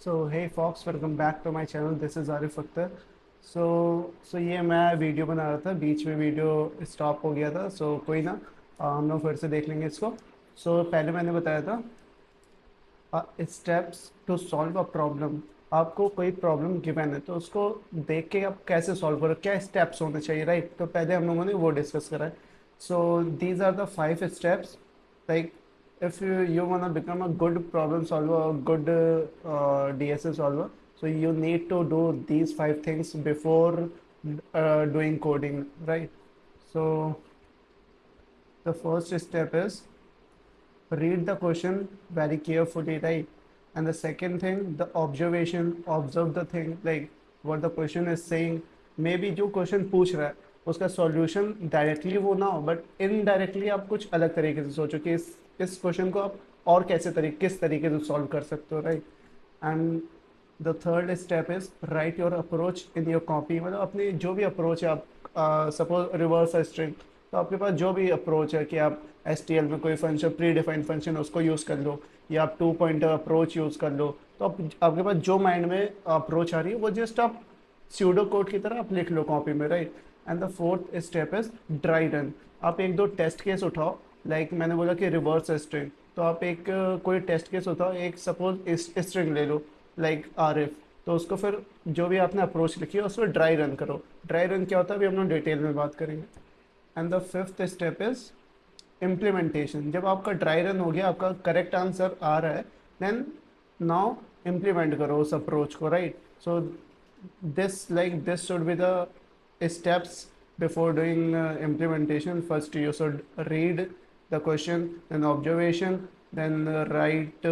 So hey Fox, welcome back to my channel. This is Arif Akhtar. So ये मैं video बना रहा था, बीच में वीडियो स्टॉप हो गया था. कोई ना, हम लोग फिर से देख लेंगे इसको. पहले मैंने बताया था steps to solve a problem. आपको कोई प्रॉब्लम गिवन है तो उसको देख के आप कैसे सॉल्व करो, क्या स्टेप्स होने चाहिए, राइट. तो पहले हम लोगों ने वो डिस्कस करा है. So these are the 5 steps. Like if you want to become a good problem solver or good DSA solver, so you need to do these 5 things before doing coding, right? So the first step is read the question very carefully, right? And the second thing, the observation, observe the thing, like what the question is saying. Maybe जो question पूछ रहा है उसका solution directly वो ना हो, but indirectly आप कुछ अलग तरीके से सोचो कि इस क्वेश्चन को आप और किस तरीके से सॉल्व कर सकते हो, right. And the third step is write your approach in your copy. मतलब अपनी जो भी अप्रोच है, आप सपोज रिवर्स स्ट्रिंग, तो आपके पास जो भी अप्रोच है कि आप STL में कोई फंक्शन, प्री डिफाइंड फंक्शन, उसको यूज़ कर लो, या आप 2 पॉइंटर अप्रोच यूज़ कर लो. तो आपके पास जो माइंड में अप्रोच आ रही है वो जस्ट आप स्यूडो कोड की तरह आप लिख लो कॉपी में, right. And the fourth step is dry run. आप एक दो टेस्ट केस उठाओ. लाइक मैंने बोला कि रिवर्स स्ट्रिंग, तो आप एक कोई टेस्ट केस उठाओ. एक सपोज स्ट्रिंग ले लो, लाइक आरिफ. तो उसको फिर जो भी आपने अप्रोच लिखी है उसको ड्राई रन करो. ड्राई रन क्या होता है अभी हम लोग डिटेल में बात करेंगे. And the fifth step is implementation. जब आपका ड्राई रन हो गया, आपका करेक्ट आंसर आ रहा है, देन नाउ इम्प्लीमेंट करो उस अप्रोच को, right. So this should be the steps before doing implementation. First you should read the question, then observation, then write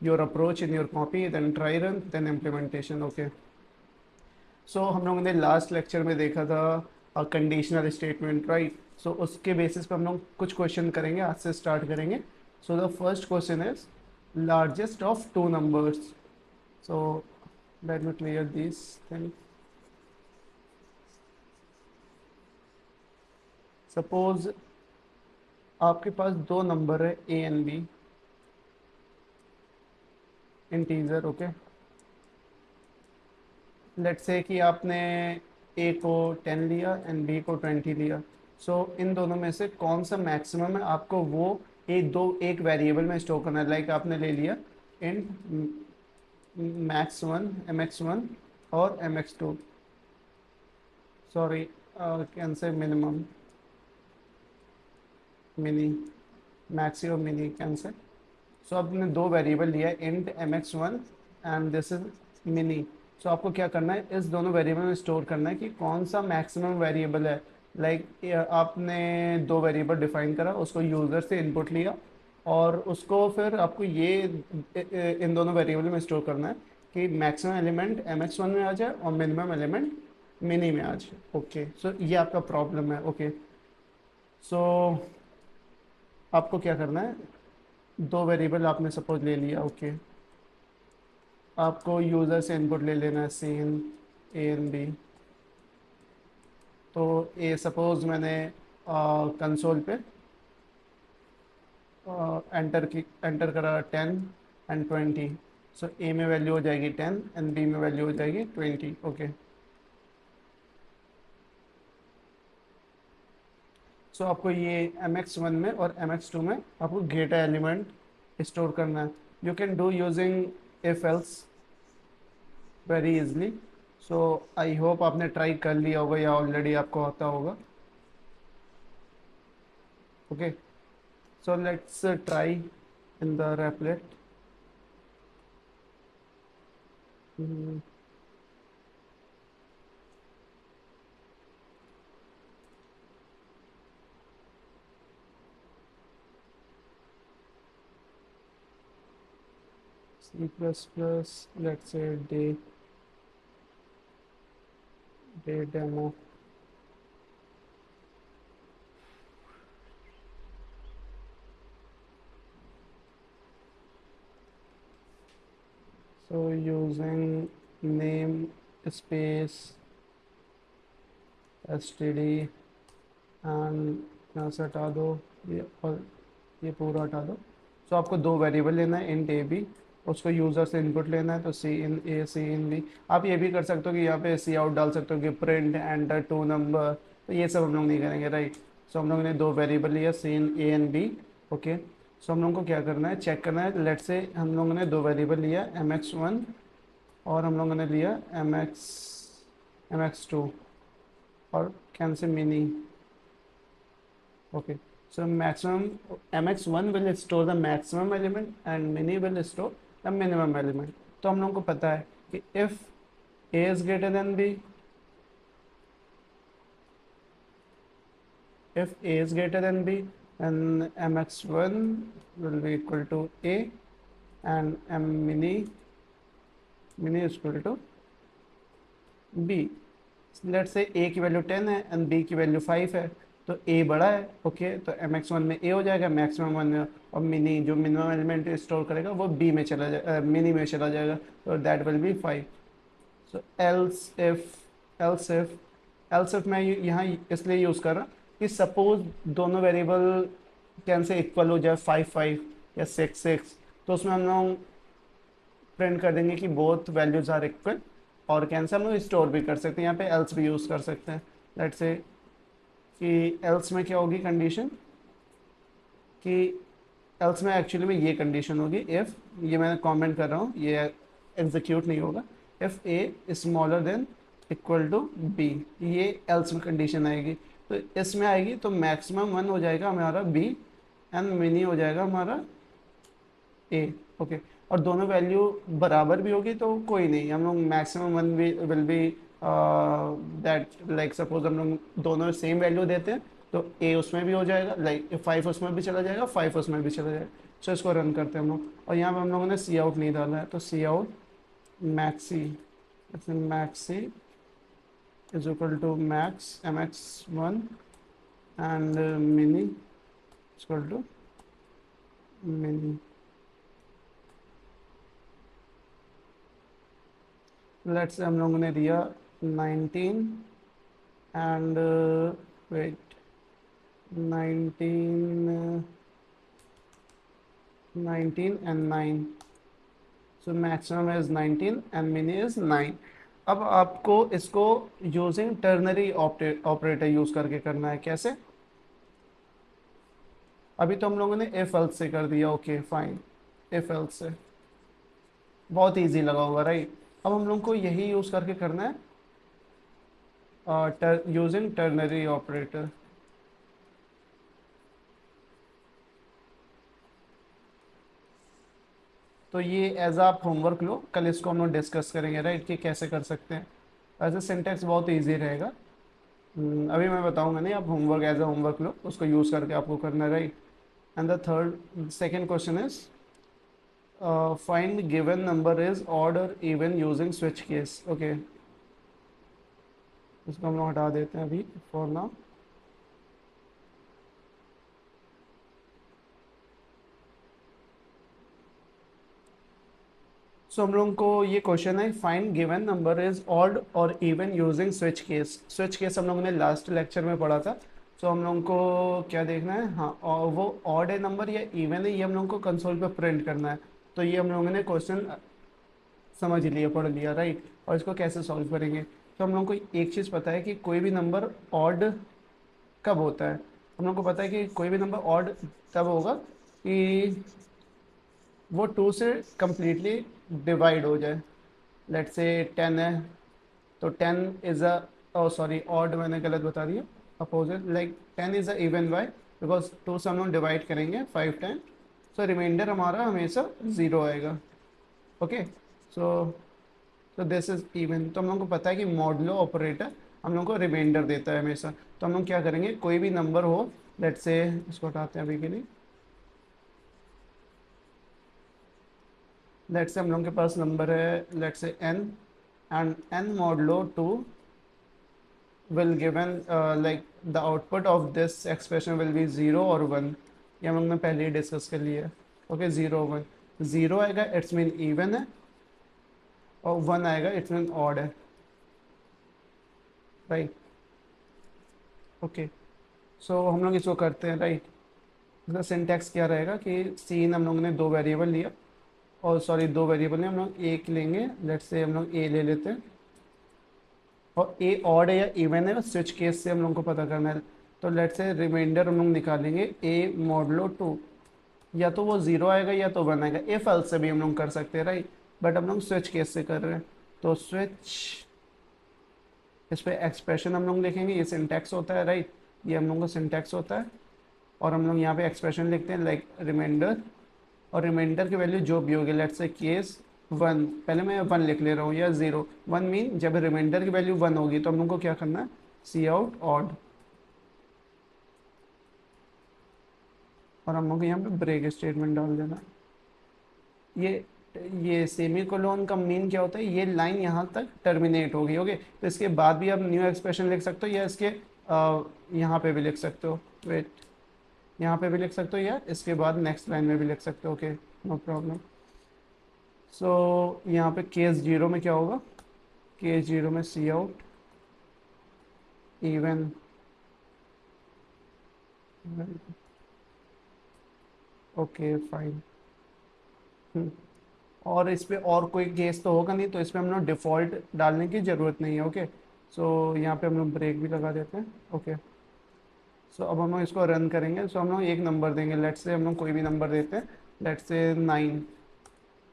your approach in your copy, then try run, then implementation. Okay. हम लोगों ने last lecture में देखा था conditional statement, right. उसके basis पे हम लोग कुछ क्वेश्चन करेंगे, आज से स्टार्ट करेंगे. The first question is largest of two numbers. So let me clear these things. Suppose आपके पास दो नंबर है A and B, integer. Okay, let's say कि आपने A को 10 लिया एंड B को 20 लिया. इन दोनों में से कौन सा मैक्सिमम है, आपको वो एक वेरिएबल में स्टोर करना है. लाइक आपने ले लिया इंट max1 mx1 और mx2, sorry can say minimum, mini, maxi और मिनी कैन से. आपने दो वेरिएबल लिया, int mx1 and this is mini. आपको क्या करना है, इस दोनों वेरिएबल में स्टोर करना है कि कौन सा मैक्सिमम वेरिएबल है. लाइक आपने दो वेरिएबल डिफाइन करा, उसको यूज़र से इनपुट लिया और उसको फिर आपको ये इन दोनों वेरिएबल में स्टोर करना है कि मैक्सिमम एलिमेंट mx1 में आ जाए और मिनिमम एलिमेंट मिनी में आ जाए. ओके, ये आपका प्रॉब्लम है. ओके, सो आपको क्या करना है, दो वेरिएबल आपने सपोज ले लिया. ओके, आपको यूज़र से इनपुट ले लेना है सीन A एंड B. तो ए सपोज मैंने कंसोल पे एंटर करा 10 एंड 20. ए में वैल्यू हो जाएगी 10 एंड बी में वैल्यू हो जाएगी 20. ओके, आपको ये mx1 में और mx2 में आपको ग्रेटर एलिमेंट स्टोर करना है. You can do using if else very easily. I hope आपने ट्राई कर लिया होगा या ऑलरेडी आपको आता होगा. Okay, let's try in the रेपलेट. C++, let's say day demo. Using name space std and यहाँ से हटा दो ये और ये पूरा हटा दो. आपको दो वेरिएबल लेना है, इंट AB उसको यूज़र से इनपुट लेना है, तो सी इन ए सी इन बी। आप ये भी कर सकते हो कि यहाँ पे सी आउट डाल सकते हो कि प्रिंट एंटर टू नंबर, तो ये सब हम लोग नहीं करेंगे, राइट। सो हम लोगों ने दो वेरिएबल लिया, सी इन A and B. Okay, so हम लोगों को क्या करना है, चेक करना है। लेट से हम लोगों ने दो वेरिएबल लिया, mx1 और हम लोगों ने लिया mx2 और can say mini. okay, so maximum mx1 will store the maximum element and mini will store the minimum element। तो हम लोगों को पता है कि if a is greater than b, if a is greater than b, then mx1 will be equal to a and m mini is equal to b। Let say a की वैल्यू 10 है एंड b की value 5 है, तो a बड़ा है। Okay, तो mx1 में a हो जाएगा, मैक्सिमम 1 में, और मिनी जो मिनिमम एलिमेंट स्टोर करेगा वो b में चला जाएगा, मिनी में चला जाएगा, तो that will be 5। So else if मैं यहाँ इसलिए यूज़ कर रहा हूँ कि सपोज दोनों वेरिएबल कैन से इक्वल हो जाए, 5 5 या 6 6, तो उसमें हम लोग प्रिंट कर देंगे कि बोथ वैल्यूज आर इक्वल, और कैन से हम लोग स्टोर भी कर सकते हैं, यहाँ पे एल्स भी यूज़ कर सकते हैं। लेट्स से कि एल्स में क्या होगी कंडीशन, कि एल्स में एक्चुअली में ये कंडीशन होगी, इफ़, ये मैं कमेंट कर रहा हूँ, ये एग्जीक्यूट नहीं होगा, if a smaller than equal to b, ये एल्स में कंडीशन आएगी। तो इसमें आएगी तो मैक्सिमम 1 हो जाएगा हमारा बी एंड मिनी हो जाएगा हमारा ए। ओके, और दोनों वैल्यू बराबर भी होगी तो कोई नहीं, हम लोग maximum 1 will be that, like suppose हम लोग दोनों सेम वैल्यू देते हैं तो ए उसमें भी हो जाएगा, लाइक 5 उसमें भी चला जाएगा, 5 उसमें भी चला जाएगा। सो इसको रन करते हैं हम लोग, और यहाँ पे हम लोगों ने सी आउट नहीं डाला है, तो see out maxi, maxi is equal to max mx1 and mini equal to mini. Let's say हम लोगों ने दिया 19 and wait 19 19 and 9, so maximum is 19 and mini is 9। अब आपको इसको यूजिंग टर्नरी ऑपरेटर यूज करके करना है। कैसे? अभी तो हम लोगों ने इफ एल्स से कर दिया, ओके फाइन, इफ एल्स से बहुत इजी लगा होगा, राइट। अब हम लोग को यही यूज करके करना है यूजिंग टर्नरी ऑपरेटर। तो ये एज आप होमवर्क लो, कल इसको हम लोग डिस्कस करेंगे, राइट, कि कैसे कर सकते हैं। वैसे सिंटेक्स बहुत इजी रहेगा। अभी मैं बताऊंगा नहीं, आप होमवर्क एज अ होमवर्क लो, उसको यूज़ करके आपको करना है, right. And the third second question is find given number is odd और even using switch case. Okay, इसको हम लोग हटा देते हैं अभी फॉर नाउ। सो हम लोगों को ये क्वेश्चन है, find given number is odd और even using switch case. Switch case हम लोगों ने लास्ट लेक्चर में पढ़ा था। सो हम लोगों को क्या देखना है, हाँ, और वो ऑड है नंबर या इवन है, ये हम लोगों को कंसोल पे प्रिंट करना है। तो ये हम लोगों ने क्वेश्चन समझ लिया, पढ़ लिया, राइट। और इसको कैसे सॉल्व करेंगे, तो हम लोगों को एक चीज़ पता है कि कोई भी नंबर ऑड कब होता है। हम लोगों को पता है कि कोई भी नंबर ऑड तब होगा कि वो 2 से कम्प्लीटली डिवाइड हो जाए। लेट्स से 10 है, तो 10 इज़ अ, सॉरी ऑड मैंने गलत बता दिया, opposite, like 10 is a even bye, because 2 से हम लोग डिवाइड करेंगे 5 टाइम, सो रिमाइंडर हमारा हमेशा 0 आएगा। ओके, सो तो दिस इज इवन। तो हम लोग को पता है कि मॉडुलो ऑपरेटर हम लोग को रिमाइंडर देता है हमेशा। तो हम लोग क्या करेंगे, कोई भी नंबर हो, लेट्स से इसको हटाते हैं अभी के लिए, लेट्स से हम लोग के पास नंबर है, let's say n, and n modulo 2 will given like the output of this expression will be 0 और 1। ये हम लोग ने पहले ही डिस्कस कर लिया है। ओके, 0 1, 0 आएगा इट्स मीन इवन है, और 1 आएगा इट्स मीन ऑड है, राइट। ओके, सो हम लोग इसको करते हैं, राइट। इसका सिंटैक्स क्या रहेगा कि सीन हम लोगों ने दो वेरिएबल लिया, और सॉरी, दो वेरिएबल हैं, हम लोग एक लेंगे, लेट्स से हम लोग ए ले लेते हैं, और ए ऑड है या इवन है स्विच केस से हम लोग को पता करना है। तो लेट्स से रिमाइंडर हम लोग निकालेंगे ए मॉडलो 2, या तो वो ज़ीरो आएगा या तो वन आएगा। इफ एल्स से भी हम लोग कर सकते हैं, राइट, बट हम लोग स्विच केस से कर रहे हैं। तो स्विच, इस पे एक्सप्रेशन हम लोग लिखेंगे, ये सिंटैक्स होता है, राइट, ये हम लोग का सिंटैक्स होता है। और हम लोग यहाँ पे एक्सप्रेशन लिखते हैं लाइक रिमाइंडर, और रिमाइंडर की वैल्यू जो भी होगी, लेट्स से केस वन, पहले मैं वन लिख ले रहा हूँ, या ज़ीरो। वन मीन जब रिमाइंडर की वैल्यू वन होगी तो हम लोग को क्या करना है, सी आउट ऑड, और हम लोग को यहाँ पे ब्रेक स्टेटमेंट डाल देना है। ये सेमी कोलोन का मीन क्या होता है, ये लाइन यहाँ तक टर्मिनेट होगी, ओके। तो इसके बाद भी आप न्यू एक्सप्रेशन लिख सकते हो, या इसके यहाँ पे भी लिख सकते हो, वेट, यहाँ पे भी लिख सकते हो, या इसके बाद नेक्स्ट लाइन में भी लिख सकते हो, ओके, नो प्रॉब्लम। सो यहाँ पे केस जीरो में क्या होगा, केस जीरो में सी आउट इवन, ओके फाइन। और इस पे और कोई केस तो होगा नहीं, तो इसमें हम लोग डिफ़ॉल्ट डालने की ज़रूरत नहीं है, ओके। सो यहाँ पे हम लोग ब्रेक भी लगा देते हैं, ओके। सो अब हम लोग इसको रन करेंगे। सो हम लोग एक नंबर देंगे, लेट्स से हम लोग कोई भी नंबर देते हैं, लेट्स से 9।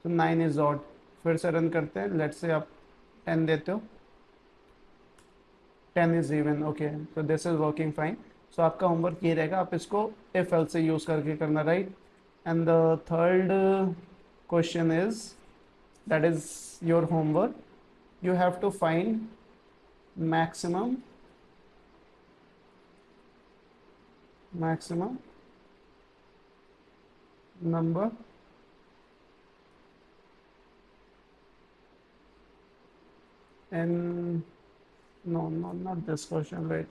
तो 9 इज़ ऑड। फिर से रन करते हैं, लेट्स से आप 10 देते हो, 10 इज़ इवन, ओके। तो दिस इज़ वर्किंग फाइन। सो आपका होमवर्क ये रहेगा, आप इसको इफ एल्स से यूज़ करके करना, right. And the third question is, that is your homework. You have to find maximum number in, no, not this question, wait.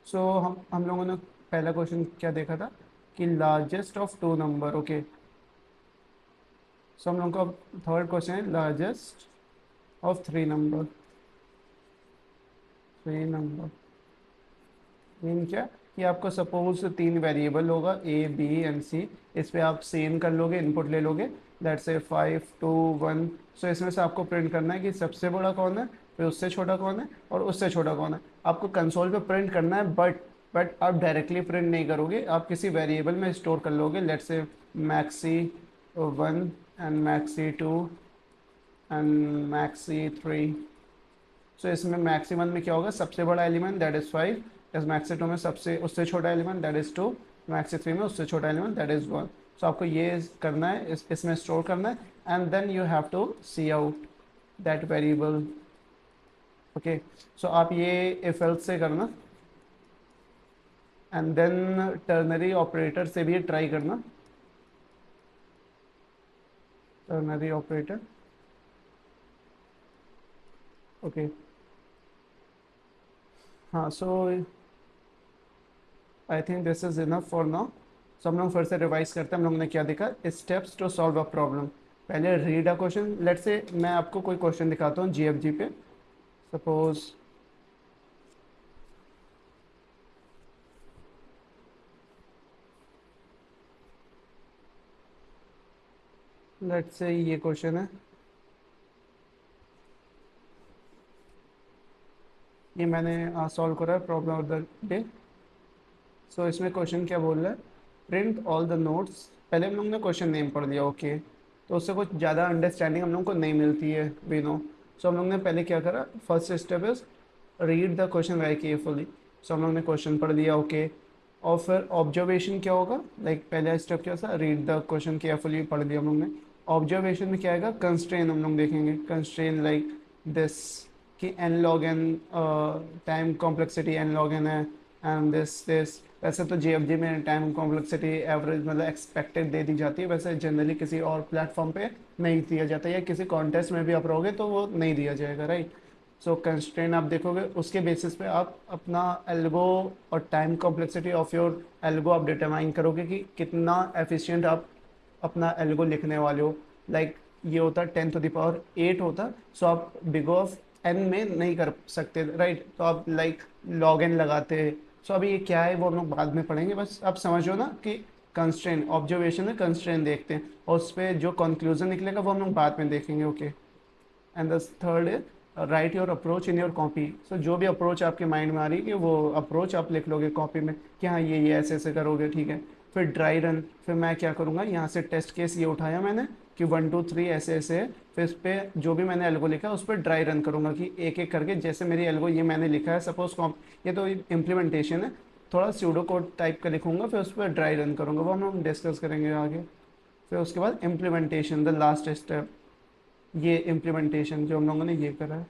So हम लोगों ने पहला क्वेश्चन क्या देखा था, कि largest of two number, okay. So हम लोगों का थर्ड क्वेश्चन है largest of three number, mean क्या, कि आपको सपोज तीन वेरिएबल होगा ए बी एंड सी, इस पे आप सेम कर लोगे, इनपुट ले लोगे, दैट से 5 2 1। सो इसमें से आपको प्रिंट करना है कि सबसे बड़ा कौन है, फिर उससे छोटा कौन है, और उससे छोटा कौन है। आपको कंसोल पे प्रिंट करना है, बट आप डायरेक्टली प्रिंट नहीं करोगे, आप किसी वेरिएबल में स्टोर कर लोगे, लेट से maxi 1 and maxi 2 and maxi 3। सो इसमें मैक्सिमम में क्या होगा, सबसे बड़ा एलिमेंट दैट इज़ 5, इस मैक्सी 2 में सबसे उससे छोटा एलिमेंट दैट इज़ 2, मैक्सी 3 में उससे छोटा एलिमेंट दैट इज़ 1। सो आपको ये करना है, इसमें स्टोर करना है, and then you have to see out that variable, okay. So आप ये इफ एल्स से करना, एंड देन टर्नरी ऑपरेटर से भी ट्राई करना, टर्नरी ऑपरेटर, ओके। हाँ, so I think this is enough for now. So हम लोग फिर से रिवाइज करते हैं, हम लोगों ने क्या देखा, steps to solve a problem. पहले read a question, let say मैं आपको कोई क्वेश्चन दिखाता हूँ जीएफजी पे, सपोज लेट से ये क्वेश्चन है, ये मैंने सॉल्व करा है, प्रॉब्लम ऑफ द डे। सो इसमें क्वेश्चन क्या बोल रहा है, प्रिंट ऑल द नोट्स। पहले हम लोग ने क्वेश्चन नेम पढ़ लिया, ओके, तो उससे कुछ ज़्यादा अंडरस्टैंडिंग हम लोग को नहीं मिलती है, वी नो। सो हम लोग ने पहले क्या करा, first step is read the question very carefully. So हम लोग ने क्वेश्चन पढ़ लिया, ओके। और फिर ऑब्जर्वेशन क्या होगा, लाइक पहला स्टेप क्या था, रीड द क्वेश्चन केयरफुली, पढ़ लिया हम लोग ने। ऑब्जर्वेशन में क्या आएगा, कंस्ट्रेन हम लोग देखेंगे, कंस्ट्रेन लाइक दिस, कि n log n, time complexity n log n है, एंड दिस। वैसे तो जेएफजी में टाइम कॉम्प्लेक्सिटी एवरेज मतलब एक्सपेक्टेड दे दी जाती है, वैसे जनरली किसी और प्लेटफॉर्म पे नहीं दिया जाता, या किसी कॉन्टेस्ट में भी आप रहोगे तो वो नहीं दिया जाएगा, राइट। सो कंस्ट्रेन आप देखोगे, उसके बेसिस पे आप अपना एल्गो और time complexity of your algo आप डिटरमाइन करोगे कि कितना एफिशिएंट आप अपना एल्गो लिखने वाले हो। लाइक ये होता 10⁸ होता, सो आप बिग ऑफ एन में नहीं कर सकते, राइट? तो आप लाइक लॉग एन लगाते हैं। सो अभी ये क्या है वो हम लोग बाद में पढ़ेंगे, बस आप समझो ना कि कंस्ट्रेंट ऑब्जर्वेशन में कंस्ट्रेंट देखते हैं, और उस पर जो कंक्लूजन निकलेगा वो हम लोग बाद में देखेंगे, okay? And the third is write your approach in your copy. So जो भी अप्रोच आपके माइंड में आ रही है वो अप्रोच आप लिख लोगे कॉपी में कि हाँ ये ऐसे ऐसे करोगे, ठीक है? फिर ड्राई रन, फिर मैं क्या करूँगा, यहाँ से टेस्ट केस ये उठाया मैंने कि 1 2 3 ऐसे ऐसे है, फिर इस पर जो भी मैंने एल्गो लिखा है उस पर ड्राई रन करूँगा कि एक एक करके, जैसे मेरी एल्गो ये मैंने लिखा है सपोज कॉम, ये तो इम्प्लीमेंटेशन है, थोड़ा स्यूडो कोड टाइप का लिखूंगा, फिर उस पर ड्राई रन करूँगा, वो हम लोग डिस्कस करेंगे आगे। फिर उसके बाद इम्प्लीमेंटेशन, द लास्ट स्टेप, ये इम्प्लीमेंटेशन जो हम लोगों ने ये करा है।